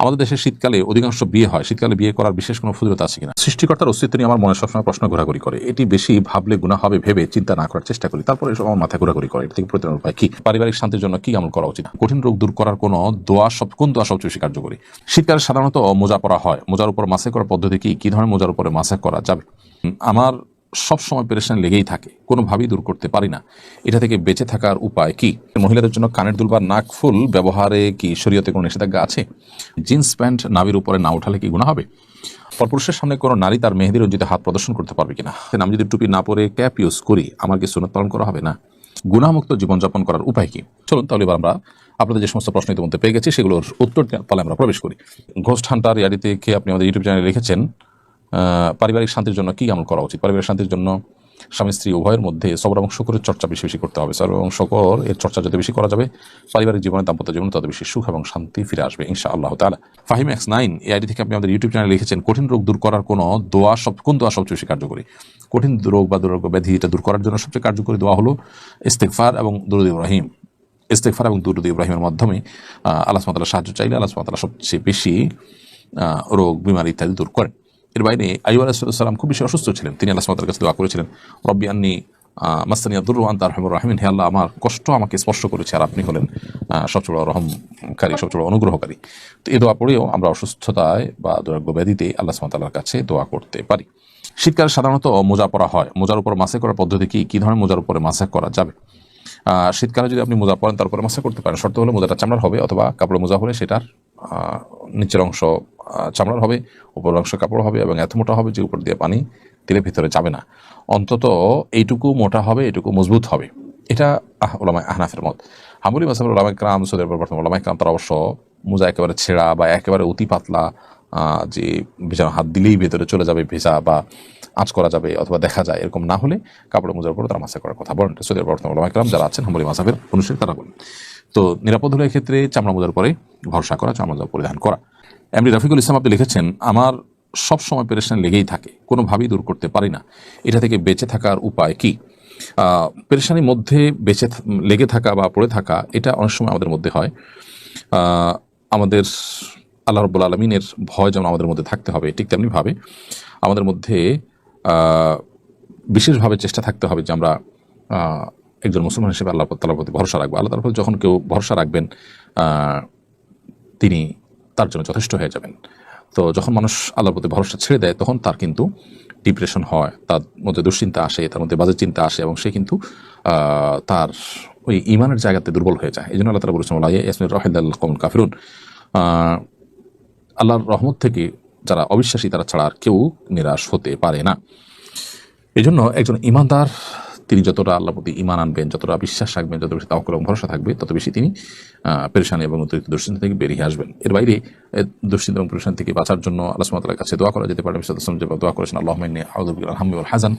আমাদের দেশে শীতকালে অধিকাংশ বিয়ে হয়, শীতকালে বিয়ে করার বিশেষ কোনো ফজিলত আছে কিনা? সৃষ্টিকর্তার অস্তিত্ব নিয়ে আমার মনে সবসময় প্রশ্ন ঘোরাঘুরি করে। এটি বেশি ভাবলে গুনাহ হবে ভেবে চিন্তা না করার চেষ্টা করি, তারপরে এসব আমার মাথায় ঘোরাঘুরি করে। এটা থেকে প্রতিরোধ উপায় কি? পারিবারিক শান্তির জন্য কি আমল করা উচিত? কঠিন রোগ দূর করার কোন কোন দোয়া সবচেয়ে বেশি কার্যকরী? শীতকালে সাধারণত মোজা পরা হয়, মোজার উপর মাসে করার পদ্ধতি কি ধরনের মোজার উপরে মাসে করা যাবে? আমার সব সময় পেরেশান লেগেই থাকে, কোনোভাবেই দূর করতে পারি না। এটা থেকে বেঁচে থাকার উপায় কি? মহিলাদের জন্য কানের দুল বা নাকফুল ব্যবহারে কি শরীয়তে কোনো নিষেধাজ্ঞা আছে? জিন্স প্যান্ট নাভির উপরে না উঠালে কি গুনাহ হবে? পরপুরুষের সামনে কোনো নারী তার মেহেদি রঞ্জিত হাত প্রদর্শন করতে পারবে কিনা? আমি যদি টুপি না পরে ক্যাপ ইউজ করি, আমার কি সুন্নাত পালন করা হবে না? গুনাহমুক্ত জীবনযাপন করার উপায় কি? চলুন তাহলে এবার আমরা আপনাদের যে সমস্ত প্রশ্ন ইতিমধ্যে পেয়ে গেছি সেগুলোর উত্তর পালে আমরা প্রবেশ করি। ঘোস্ট হান্টার ইয়ারি থেকে আপনি আমাদের ইউটিউব চ্যানেলে লিখেছেন, পারিবারিক শান্তির জন্য কি আমল করা উচিত? পারিবারিক শান্তির জন্য স্বামী স্ত্রী উভয়ের মধ্যে সবর এবং শকরের চর্চা বেশি বেশি করতে হবে। সবর এবং শকর এর চর্চা যত বেশি করা যাবে, পারিবারিক জীবনে দাম্পত্য জীবনে তত বেশি সুখ এবং শান্তি ফিরে আসবে ইনশাআল্লাহ তাআলা। ফাহিম X9 এই আইডি থেকে আপনি আমাদের ইউটিউব চ্যানেলে লিখেছেন, কঠিন রোগ দূর করার কোন দোয়া সবচেয়ে বেশি কার্যকরী? কঠিন রোগ বা দুরারোগ্য ব্যাধি এটা দূর করার জন্য সবচেয়ে কার্যকরী দোয়া হলো ইস্তেগফার এবং দুরূদ ইব্রাহিম। ইস্তেগফার এবং দুরূদ ইব্রাহিমের মাধ্যমে আল্লাহ সুবহানাহু ওয়া তাআলার সাহায্য চাইলে আল্লাহ সুবহানাহু ওয়া তাআলা সবচেয়ে বেশি রোগ বিমারি ইত্যাদি দূর করেন। এর বাইরে আইয়ুব আলাইহিস সালাম খুব বেশি অসুস্থ ছিলেন, তিনি আল্লাহ সুবহানাহু ওয়া তাআলার কাছে দোয়া করেছিলেন, রব্বি আন্নী মাসসানিয়া দুররু ওয়া আনতা আরহামুর রাহিমিন। হে আল্লাহ, আমার কষ্ট আমাকে স্পর্শ করেছে আর আপনি হলেন সবচেয়ে বড় রহমকারী, সবচেয়ে বড় অনুগ্রহকারী। তো এই দোয়া পড়েও আমরা অসুস্থতায় বা দুরারোগ্য ব্যাধিতে আল্লাহ সুবহানাহু ওয়া তাআলার কাছে দোয়া করতে পারি। শীতকালে সাধারণত মোজা পরা হয়, মোজার উপর মাসে করার পদ্ধতি কি ধরনের মোজার উপরে মাসে করা যাবে? শীতকালে যদি আপনি মোজা পরেন তারপরে মাসে করতে পারেন, শর্ত হলে মোজাটা চামড়ার হবে, অথবা কাপড়ের মোজা হলে সেটার নিচের অংশ চামড়ার হবে, উপর অংশ কাপড় হবে এবং এত মোটা হবে যে উপর দিয়ে পানি দিলে ভিতরে যাবে না। অন্তত এইটুকু মোটা হবে, এইটুকু মজবুত হবে। এটা ওলামায়ে আহনাফের মত। হাম্বলী মাযহাবের ওলামায়ে কেরাম, সৌদি আরবের বর্তমান ওলামায়ে কেরাম, তারা অবশ্য মোজা একেবারে ছেঁড়া বা একেবারে অতি পাতলা, যে ভেজা হাত দিলেই ভেতরে চলে যাবে ভেজা বা আঁচ করা যাবে অথবা দেখা যায়, এরকম না হলে কাপড়ের মোজার উপরে তারা মাসা করার কথা বলেন। সৌদি আরবের বর্তমান ওলামায়ে কেরাম যারা আছেন হাম্বলী মাযহাবের অনুসারী তারা বলেন। তো নিরাপদ হলে ক্ষেত্রে চামড়া মোজার পরে ভরসা করা, চামড়া মোজা পরিধান করা। এমডি রফিকুল ইসলাম আপনি লিখেছেন, আমার সব সময় পেরেশান লেগেই থাকে, কোনোভাবেই দূর করতে পারি না। এটা থেকে বেঁচে থাকার উপায় কি? পেরেশানির মধ্যে লেগে থাকা বা পড়ে থাকা এটা অনেক সময় আমাদের মধ্যে হয়। আমাদের আল্লাহ রাব্বুল আলামিনের ভয় যেমন আমাদের মধ্যে থাকতে হবে, ঠিক তেমনিভাবে আমাদের মধ্যে বিশেষভাবে চেষ্টা থাকতে হবে যে আমরা একজন মুসলমান হিসেবে আল্লাহ তাআলার প্রতি ভরসা রাখবো। আল্লাহ তাআলার প্রতি যখন কেউ ভরসা রাখবেন, তিনি তার জন্য যথেষ্ট হয়ে যাবেন। তো যখন মানুষ আল্লাহর প্রতি ভরসা ছেড়ে দেয়, তখন তার কিন্তু ডিপ্রেশন হয়, তার মধ্যে দুশ্চিন্তা আসে, তার মধ্যে বাজে চিন্তা আসে এবং সে কিন্তু তার ওই ইমানের জায়গাতে দুর্বল হয়ে যায়। এই জন্য আল্লাহ তাআলা বলেছেন, ওয়া লা ইয়াসমির রাহিদাল কওমুল কাফিরুন। আল্লাহর রহমত থেকে যারা অবিশ্বাসী তারা ছাড়া আর কেউ নিরাশ হতে পারে না। এই জন্য একজন ইমানদার তিনি যতটা আল্লাহর প্রতি ঈমান আনবেন, যতটা বিশ্বাস রাখবেন, যত বেশি তাওয়াক্কুল এবং ভরসা থাকবে, তত বেশি তিনি পেরেশানি এবং অতিরিক্ত দুশ্চিন্তা থেকে বেরিয়ে আসবেন। এর বাইরে দুশ্চিন্তা এবং পেরেশানি থেকে বাঁচার জন্য আল্লাহ সুবহানাহু ওয়া তাআলার কাছে দোয়া করা যেতে পারে। নবী সাল্লাল্লাহু আলাইহি ওয়াসাল্লাম দোয়া করেছেন, আল্লাহুম্মা ইন্নী আউযু বিকা মিনাল হাম্মি ওয়াল হাযান।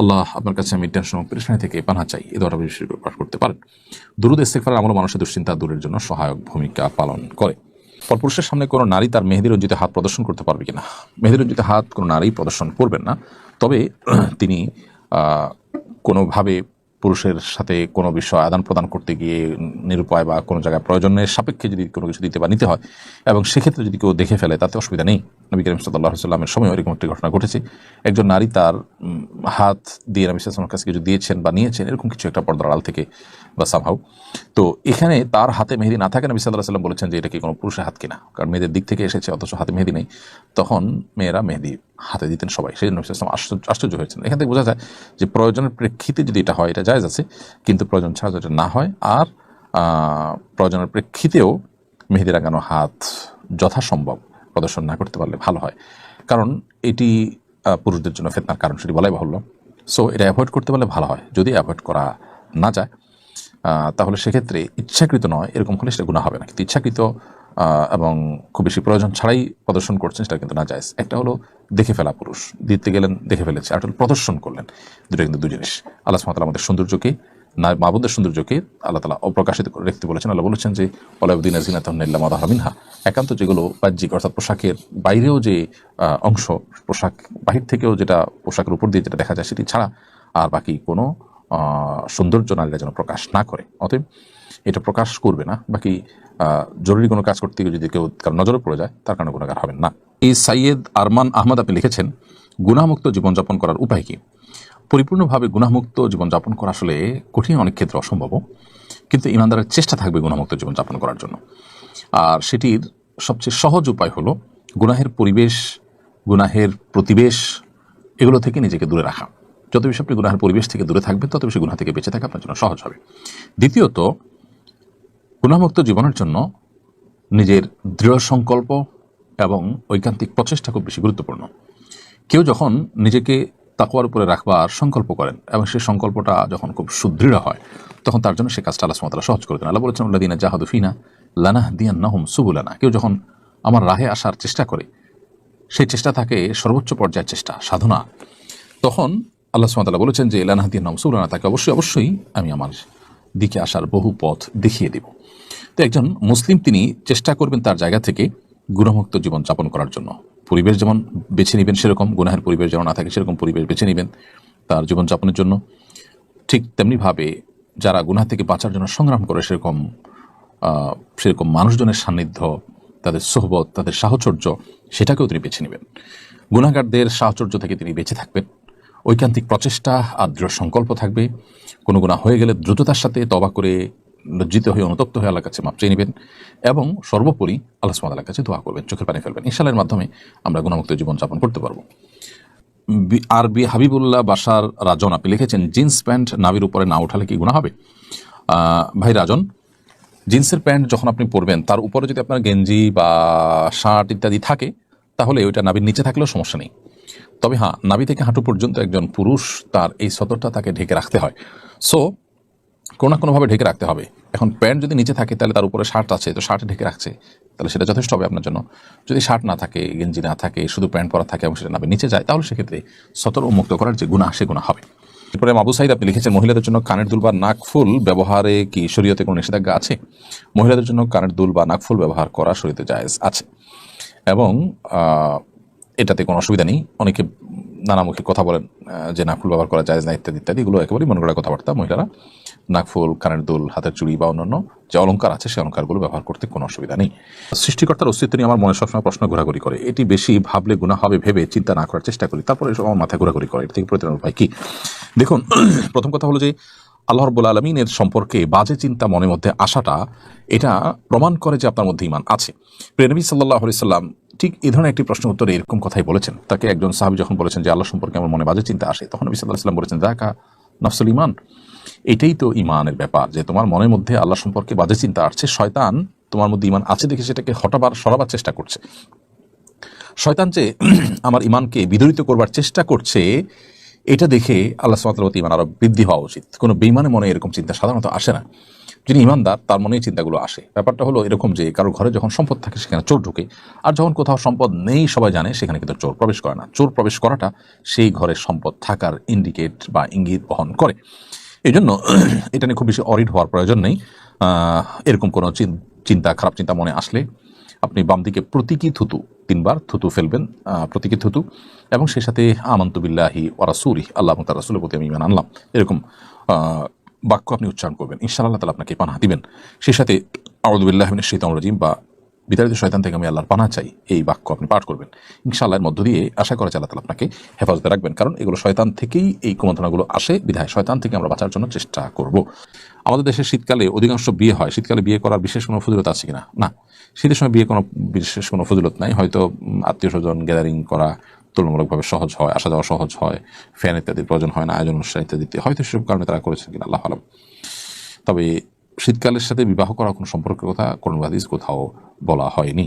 আল্লাহ, আপনার কাছে আমি টেনশন এবং পেরেশানি থেকে পানাহ চাই। এই দোয়াটা বেশি পাঠ করতে পারেন। দুরূদ ইস্তিগফারের আমল মানুষের দুশ্চিন্তা দূরের জন্য সহায়ক ভূমিকা পালন করে। পরপুরুষের সামনে কোনো নারী তার মেহেদি রঞ্জিত হাত প্রদর্শন করতে পারবে কিনা? মেহেদি রঞ্জিত হাত কোনো নারী প্রদর্শন করবেন না, তবে তিনি কোনোভাবে পুরুষের সাথে কোনো বিষয় আদান প্রদান করতে গিয়ে নিরুপায় বা কোনো জায়গায় প্রয়োজনের সাপেক্ষে যদি কোনো কিছু দিতে বা নিতে হয় এবং সেক্ষেত্রে যদি কেউ দেখে ফেলে তাতে অসুবিধা নেই। নবী করিম সাল্লাল্লাহু আলাইহি ওয়াসাল্লামের সময় এরকম একটি ঘটনা ঘটেছে। একজন নারী তার হাত দিয়ে নবী সাল্লাল্লাহু আলাইহি ওয়াসাল্লামের কাছে কিছু দিয়েছেন বা নিয়েছেন, এরকম কিছু একটা পর্দার আড়াল থেকে বা সামহাউ। তো এখানে তার হাতে মেহেদি না থাকে, নবী সাল্লাল্লাহু আলাইহি ওয়াসাল্লাম বলেছেন যে এটা কি কোনো পুরুষের হাত কিনা, কারণ মেয়েদের দিক থেকে এসেছে অথচ হাতে মেহেদি নেই। তখন মেয়েরা মেহেদি হাতে দিতেন সবাই, সেই জন্য নবী সাল্লাল্লাহু আলাইহি ওয়াসাল্লাম আশ্চর্য হয়েছেন। এখান থেকে বোঝা যায় যে প্রয়োজনের প্রেক্ষিতে যদি এটা হয় এটা জায়েজ আছে, কিন্তু প্রয়োজন ছাড়া যদি না হয় আর প্রয়োজনের প্রেক্ষিতেও মেহেদি লাগানো হাত যথাসম্ভব প্রদর্শন না করতে পারলে ভালো হয়, কারণ এটি পুরুষদের জন্য ফিতনার কারণ, সেটি বলাই বাহুল্য। সো এটা অ্যাভয়েড করতে পারলে ভালো হয়। যদি অ্যাভয়েড করা না যায় তাহলে সেক্ষেত্রে ইচ্ছাকৃত নয়, এরকম হলে সেটা গুনাহ হবে না। কিন্তু ইচ্ছাকৃত এবং খুব বেশি প্রয়োজন ছাড়াই প্রদর্শন করছেন সেটা কিন্তু না জায়েজ। একটা হলো দেখে ফেলা, পুরুষ দিতে গেলেন দেখে ফেলেছে, আর একটা হলো প্রদর্শন করলেন, দুটো কিন্তু দুই জিনিস। আল্লাহ সুবহানাহু ওয়া তাআলা আমাদের সৌন্দর্যকে, মাবুদের সৌন্দর্যকে আল্লাহ তাআলা অপ্রকাশিত রাখতে বলেছেন। আল্লাহ বলেছেন যে ওয়ালা ইউবদিনা যিনাতাহুন্না ইল্লা মা যাহারা মিনহা, একান্ত যেগুলো বাহ্যিক অর্থাৎ পোশাকের বাইরেও যে অংশ, পোশাক বাহির থেকেও যেটা পোশাকের উপর দিয়ে যেটা দেখা যায় সেটি ছাড়া আর বাকি কোনো সৌন্দর্য নারীরা যেন প্রকাশ না করে। অতএব এটা প্রকাশ করবে না, বাকি জরুরি কোনো কাজ করতে গিয়ে যদি কেউ কারো নজরে পড়ে যায় তার কারণে গুনাহগার হবেন না। এই সাইয়েদ আরমান আহমদ আপনি লিখেছেন, গুনাহমুক্ত জীবনযাপন করার উপায় কি? পরিপূর্ণভাবে গুনাহমুক্ত জীবনযাপন করা আসলে কঠিন, অনেক ক্ষেত্রে অসম্ভব, কিন্তু ইমানদারের চেষ্টা থাকবে গুনাহমুক্ত জীবনযাপন করার জন্য। আর সেটির সবচেয়ে সহজ উপায় হলো গুনাহের পরিবেশ, গুনাহের প্রতিবেশ এগুলো থেকে নিজেকে দূরে রাখা। যত বেশি আপনি গুনাহের পরিবেশ থেকে দূরে থাকবেন তত বেশি গুনাহ থেকে বেঁচে থাকা আপনার জন্য সহজ হবে। দ্বিতীয়ত, গুনাহমুক্ত জীবনের জন্য নিজের দৃঢ় সংকল্প এবং ঐকান্তিক প্রচেষ্টা খুব বেশি গুরুত্বপূর্ণ। কেউ যখন নিজেকে তাকওয়ার উপরে রাখবার সংকল্প করেন এবং সেই সংকল্পটা যখন খুব সুদৃঢ় হয়, তখন তার জন্য সে কাজটা আল্লাহ সুবহানাহু ওয়া তাআলা সহজ করে দেন। আল্লাহ বলেছেন, আল্লাযীনা জাহাদু ফিনা লানাহদিয়ান্নাহুম সুবুলানা। কেউ যখন আমার রাহে আসার চেষ্টা করে, সেই চেষ্টা থাকে সর্বোচ্চ পর্যায়ের চেষ্টা, সাধনা, তখন আল্লাহ সুবহানাহু ওয়া তাআলা বলেছেন যে লানাহদিয়ান্নাহুম সুবুলানা, তাকে অবশ্যই আমি আমার দিকে আসার বহু পথ দেখিয়ে দেব। তো একজন মুসলিম তিনি চেষ্টা করবেন তার জায়গা থেকে গুনাহমুক্ত জীবন যাপন করার জন্য। পরিবেশ যেমন বেছে নেবেন, সেরকম গুনাহের পরিবেশ যেমন না থাকে সেরকম পরিবেশ বেছে নেবেন তার জীবনযাপনের জন্য। ঠিক তেমনিভাবে যারা গুনাহ থেকে বাঁচার জন্য সংগ্রাম করে সেরকম মানুষজনের সান্নিধ্য, তাদের সোহবত, তাদের সাহচর্য, সেটাকেও তিনি বেছে নেবেন। গুনাহগারদের সাহচর্য থেকে তিনি বেঁচে থাকবেন। ঐকান্তিক প্রচেষ্টা আর দৃঢ় সংকল্প থাকবে। কোনো গুনাহ হয়ে গেলে দ্রুততার সাথে তওবা করে লজ্জিত হয়ে অনুতপ্ত হয়ে আল্লাহর কাছে মাপ চেয়ে নেবেন এবং সর্বোপরি আল্লাহ সুবহানাহু ওয়া তাআলার কাছে দোয়া করবেন, চোখের পানি ফেলবেন। ইনশাআল্লাহর মাধ্যমে আমরা গুনাহমুক্ত জীবনযাপন করতে পারবো। আরবি হাবিবুল্লাহ বাশার রাজন আপনি লিখেছেন, জিন্স প্যান্ট নাভির উপরে না উঠালে কি গুনাহ হবে? ভাই রাজন, জিন্সের প্যান্ট যখন আপনি পরবেন তার উপরে যদি আপনার গেঞ্জি বা শার্ট ইত্যাদি থাকে তাহলে ওইটা নাভির নিচে থাকলেও সমস্যা নেই। তবে হ্যাঁ, নাভি থেকে হাঁটু পর্যন্ত একজন পুরুষ তার এই সতরটা তাকে ঢেকে রাখতে হয়। সো কোনো না কোনোভাবে ঢেকে রাখতে হবে। এখন প্যান্ট যদি নিচে থাকে তাহলে তার উপরে শার্ট আছে, তো শার্টে ঢেকে রাখছে, তাহলে সেটা যথেষ্ট হবে আপনার জন্য। যদি শার্ট না থাকে, গেঞ্জি না থাকে, শুধু প্যান্ট পরা থাকে এবং সেটা নাভির নিচে যায়, তাহলে সেক্ষেত্রে সতর উন্মুক্ত করার যে গুনাহ, সে গুনাহ হবে। এরপরে আবু সাইদ আপনি লিখেছেন, মহিলাদের জন্য কানের দুল বা নাকফুল ব্যবহারে কি শরীয়তে কোনো নিষেধাজ্ঞা আছে? মহিলাদের জন্য কানের দুল বা নাকফুল ব্যবহার করা শরীয়তে জায়েজ আছে এবং এটাতে কোনো অসুবিধা নেই। অনেকে নানামুখী কথা বলেন যে নাকফুল ব্যবহার করা জায়েজ না ইত্যাদি ইত্যাদি, এগুলো একেবারেই মনে করা কথাবার্তা। মহিলারা নাকফুল, কানের দুল, হাতের চুড়ি বা অন্যান্য যে অলঙ্কার আছে সেই অলঙ্কারগুলো ব্যবহার করতে কোনো অসুবিধা নেই। সৃষ্টিকর্তার অস্তিত্ব নিয়ে আমার মনে সবসময় প্রশ্ন ঘোরাঘুরি করে। এটি বেশি ভাবলে গুনাহ হবে ভেবে চিন্তা না করার চেষ্টা করি, তারপরে এসব আমার মাথায় ঘোরাঘুরি করে। এর থেকে পরিত্রাণের উপায় কি? দেখুন, প্রথম কথা হলো যে আল্লাহ রাব্বুল আলামিনের সম্পর্কে বাজে চিন্তা মনের মধ্যে আসাটা, এটা প্রমাণ করে যে আপনার মধ্যে ঈমান আছে। প্রিয় নবী সাল্লাল্লাহু আলাইহি সাল্লাম ঠিক এই ধরনের একটি প্রশ্ন উত্তরে এরকম কথাই বলেছেন। তাকে একজন সাহাবী যখন বলেছেন যে আল্লাহ সম্পর্কে আমার মনে বাজে চিন্তা আসে, তখন নবী সাল্লাল্লাহু আলাইহি সাল্লাম বলেছেন, যাকা নফসুল ঈমান। এটাই তো ঈমানের ব্যাপার, যে তোমার মনের মধ্যে আল্লাহ সম্পর্কে বাজে চিন্তা আসছে। শয়তান তোমার মধ্যে ঈমান আছে দেখে সেটাকে সরাবার চেষ্টা করছে। শয়তান যে আমার ঈমানকে বিদরিত করবার চেষ্টা করছে, এটা দেখে আল্লাহ সুবহানাহু ওয়া তাআলা ঈমান আরো বৃদ্ধি হওয়া উচিত। কোনো বেঈমানের মনে এরকম চিন্তা সাধারণত আসে না। যিনি ঈমানদার তার মনেই চিন্তাগুলো আসে। ব্যাপারটা হলো এরকম যে কারো ঘরে যখন সম্পদ থাকে সেখানে চোর ঢুকে, আর যখন কোথাও সম্পদ নেই সবাই জানে সেখানে কিন্তু চোর প্রবেশ করে না। চোর প্রবেশ করাটা সেই ঘরে সম্পদ থাকার ইন্ডিকেট বা ইঙ্গিত বহন করে। এই জন্য এটা নিয়ে খুব বেশি অরিড হওয়ার প্রয়োজন নেই। এরকম কোনো চিন্তা, খারাপ চিন্তা মনে আসলে আপনি বাম দিকে প্রতীকী থুতু 3 বার থুতু ফেলবেন, প্রতীকী থুতু, এবং সেই সাথে আমানতু বিল্লাহি ওয়া রাসূলিহি, আল্লাহ এবং তার রাসূলের প্রতি আমি ঈমান আনলাম, এরকম বাক্য আপনি উচ্চারণ করবেন। ইনশাআল্লাহ তাআলা আপনাকে পানাহ দিবেন। সেই সাথে আউযু বিল্লাহি মিনাশ শাইতানির রাজিম বা বিতাড়িত শয়তান থেকে আমি আল্লাহর পানাহ চাই, এই বাক্য আপনি পাঠ করবেন। ইনশাআল্লাহ এর মধ্য দিয়ে আশা করা যায় আল্লাহ তাআলা আপনাকে হেফাজতে রাখবেন, কারণ এগুলো শয়তান থেকেই এই কুমন্ত্রণাগুলো আসে, বিধায় শয়তান থেকে আমরা বাঁচার জন্য চেষ্টা করব। আমাদের দেশে শীতকালে অধিকাংশ বিয়ে হয়। শীতকালে বিয়ে করার বিশেষ কোনো ফজিলত আছে কিনা? না, শীতের সময় বিয়ে কোনো বিশেষ কোনো ফজিলত নাই। হয়তো আত্মীয় স্বজন গ্যাদারিং করা তুলনামূলকভাবে সহজ হয়, আসা যাওয়া সহজ হয়, ফ্যান ইত্যাদির প্রয়োজন হয় না, আয়োজন অনুষ্ঠান ইত্যাদিতে হয়তো সেসব কারণে তারা করেছেন কিনা আল্লাহ আলাম। তবে শীতকালের সাথে বিবাহ করার কোনো সম্পর্কের কথা কোরআন হাদিস কোথাও বলা হয়নি।